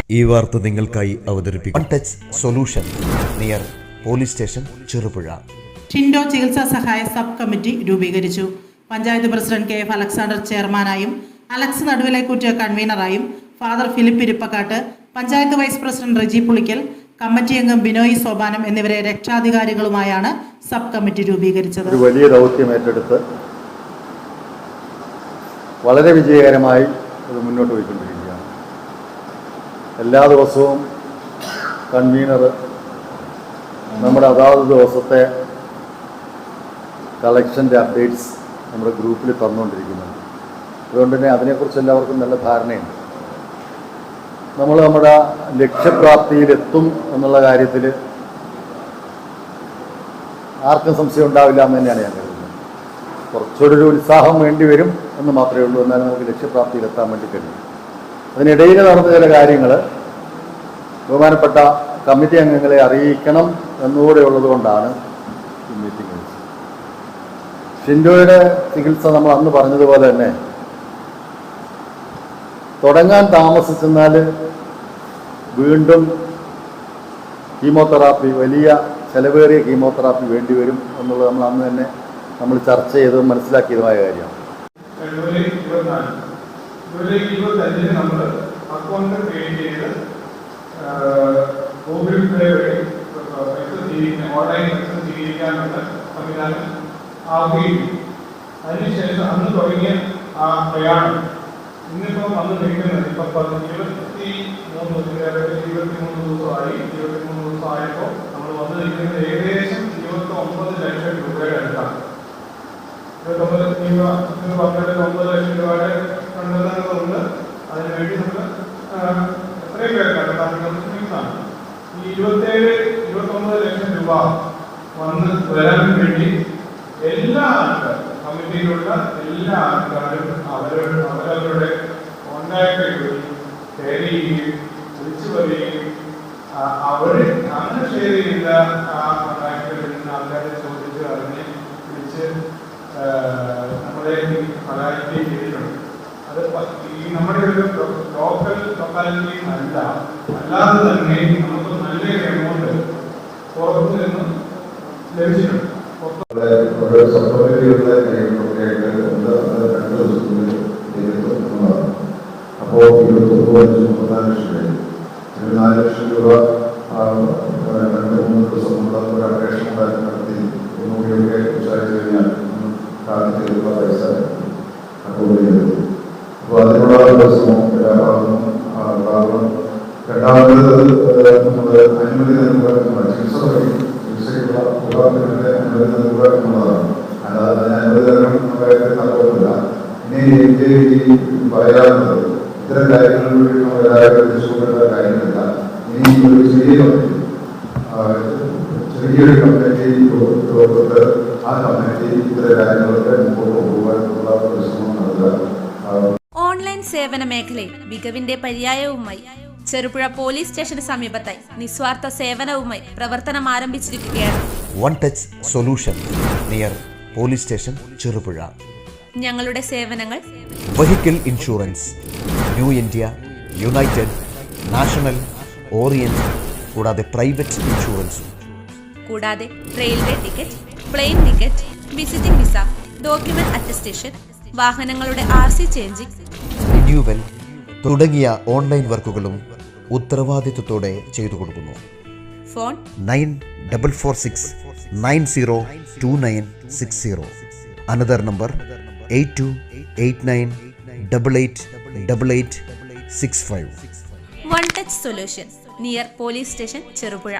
ഈ വാർത്ത നിങ്ങൾക്കായി അവതരിപ്പിക്കും one touch solution near police station Cherupuzha. ഷിൻഡോ ചികിത്സാ സഹായ സബ് കമ്മിറ്റി രൂപീകരിച്ചു. പഞ്ചായത്ത് പ്രസിഡന്റ് KF അലക്സാണ്ടർ ചെയർമാനായും അലക്സ് നടുവിലേക്കൂറ്റ് കൺവീനറായും father Philip Irippakkattu, panchayat vice president Reji Pulickal, committee അംഗം ബിനോയ് സോപാനം എന്നിവരെ രക്ഷാധികാരികളുമായാണ് സബ് കമ്മിറ്റി രൂപീകരിച്ചത്. ഒരു വലിയ ദൗത്യം ഏറ്റെടുത്ത് വളരെ വിജയകരമായി ഇത് മുന്നോട്ട് പോയിക്കൊണ്ടിരിക്കുകയാണ്. എല്ലാ ദിവസവും കൺവീനർ നമ്മുടെ അതാത് ദിവസത്തെ കളക്ഷൻ്റെ അപ്ഡേറ്റ്സ് നമ്മുടെ ഗ്രൂപ്പിൽ തന്നുകൊണ്ടിരിക്കുന്നുണ്ട്. അതുകൊണ്ട് തന്നെ അതിനെക്കുറിച്ച് എല്ലാവർക്കും നല്ല ധാരണയുണ്ട്. നമ്മൾ നമ്മുടെ ലക്ഷ്യപ്രാപ്തിയിലെത്തും എന്നുള്ള കാര്യത്തിൽ ആർക്കും സംശയം ഉണ്ടാവില്ല എന്ന് തന്നെയാണ് ഞാൻ കരുതുന്നത്. കുറച്ചുകൂടി ഒരു ഉത്സാഹം വേണ്ടി വരും എന്ന് മാത്രമേ ഉള്ളൂ. എന്നാലും നമുക്ക് ലക്ഷ്യപ്രാപ്തിയിലെത്താൻ വേണ്ടി കഴിയും. അതിനിടയിൽ നടന്ന ചില കാര്യങ്ങൾ ബഹുമാനപ്പെട്ട കമ്മിറ്റി അംഗങ്ങളെ അറിയിക്കണം എന്നുകൂടെ ഉള്ളതുകൊണ്ടാണ് ഈ മീറ്റിംഗ് വിളിച്ചത്. ഷിൻഡോയുടെ ചികിത്സ നമ്മൾ അന്ന് പറഞ്ഞതുപോലെ തന്നെ തുടങ്ങാൻ താമസിച്ചെന്നാൽ വീണ്ടും കീമോതെറാപ്പി, വലിയ ചെലവേറിയ കീമോതെറാപ്പി വേണ്ടിവരും എന്നുള്ളത് നമ്മൾ അന്ന് തന്നെ ചർച്ച ചെയ്തതും മനസ്സിലാക്കിയതുമായ കാര്യമാണ്. ഫെബ്രുവരി 25 നമ്മൾ അക്കൗണ്ട് ക്രിയേറ്റ് ചെയ്ത് ഗൂഗിൾ പേ വഴി ഓൺലൈൻ സ്വീകരിക്കാനുള്ള സംവിധാനം ആവുകയും അതിനുശേഷം അന്ന് തുടങ്ങിയ ആ പ്രയാണം ഇന്നിപ്പോൾ വന്ന് നിൽക്കുന്നത് ഇപ്പം 23 ദിവസമായപ്പോൾ നമ്മൾ വന്ന് നിൽക്കുന്നത് ഏകദേശം 29 ലക്ഷം രൂപയുടെ അടുത്താണ്. 9 ലക്ഷം രൂപയുടെ കണ്ടെത്തുന്നതുകൊണ്ട് അതിനുവേണ്ടി നമ്മൾ എത്രയും പേർക്കാണ് ന്യൂസാണ് ഈ 29 ലക്ഷം രൂപ വരാൻ വേണ്ടി എല്ലാ ആൾക്കാരും, കമ്മിറ്റിയിലുള്ള എല്ലാ ആൾക്കാരും അവരവരുടെ കോൺടാക്ട് ഷെയർ ചെയ്യുകയും വിളിച്ചു പറയുകയും അവർ അങ്ങനെ ഷെയർ ചെയ്ത ആ കോൺടാക്റ്റുകളിൽ നിന്ന് ആൾക്കാരെ ചോദിച്ച് അറിഞ്ഞ് വിളിച്ച് നമ്മളെ സഹായിക്കുകയും ചെയ്തിട്ടുണ്ട്. അത് ഈ നമ്മുടെ ഒരു ലോക്കൽ ലൊക്കാലിറ്റിയും അല്ലാതെ തന്നെ നമുക്ക് നല്ലൊരു എമൗണ്ട് പുറത്തു നിന്ന് ലഭിച്ചിട്ടുണ്ട്. ഓരോ സബ്കമ്മിറ്റികളുടെ കാര്യങ്ങളൊക്കെയായിട്ട് 2 ദിവസത്തിനുള്ളിൽ ചെയ്തിട്ടുള്ളതാണ്. അപ്പോൾ 34 ലക്ഷം രൂപ, 4 ലക്ഷം രൂപ 2-3 ദിവസം കൊണ്ട് ഒരു അപേക്ഷ നടത്തി ഒന്നുകൂടിയൊക്കെ ഉച്ചാരിച്ചു കഴിഞ്ഞാൽ കാലത്തേക്കുള്ള പൈസ അക്കൗണ്ട് ചെയ്തു. അപ്പോൾ അതിനുള്ള ദിവസമോ എല്ലാ ഭാഗത്തും രണ്ടാമത് നമ്മൾ അനുമതി നൽകുക, ചികിത്സയ്ക്കുള്ള ഉപകരണങ്ങളുടെ അനുമതി നൽകുക എന്നുള്ളതാണ്. അല്ലാതെ അതിന് അനുമതി നൽകണം നടക്കുന്നില്ല. ഇനി ഈ പറയാറുള്ളത് ഇത്തരം കാര്യങ്ങളിൽ ചൂടുള്ള കാര്യങ്ങളില്ല. ഇനി ഒരു ചെറിയൊരു കമ്മിറ്റി ലോകത്ത് ആ കമ്മിറ്റി ഇത്തരം കാര്യങ്ങളൊക്കെ മുമ്പോട്ട് കൊണ്ടുപോകാനുള്ള പരിശ്രമം നടത്തുക. ഓൺലൈൻ സേവന മേഖലയിൽ മികവിന്റെ പര്യായവുമായി ചെറുപുഴ പോലീസ് സ്റ്റേഷന് സമീപത്തായി നിസ്വാർത്ഥ സേവനവുമായി പ്രവർത്തനം ആരംഭിച്ചിരിക്കുകയാണ് one touch solution near police station Cherupuzha. ഞങ്ങളുടെ സേവനങ്ങൾ: vehicle insurance, new India, united, national, orient, കൂടാതെ പ്രൈവറ്റ് ഇൻഷുറൻസും, കൂടാതെ railway ticket, plane ticket, visiting visa, document attestation, വാഹനങ്ങളുടെ RC ചേഞ്ചിങ്, റിന്യൂവൽ തുടങ്ങിയ ഓൺലൈൻ വർക്കുകളും ഉത്തരവാദിത്വത്തോടെ ചെയ്തു കൊടുക്കുന്നു. Phone 9446 902960. Another number 8289888865. One touch solution near police station Cherupuzha.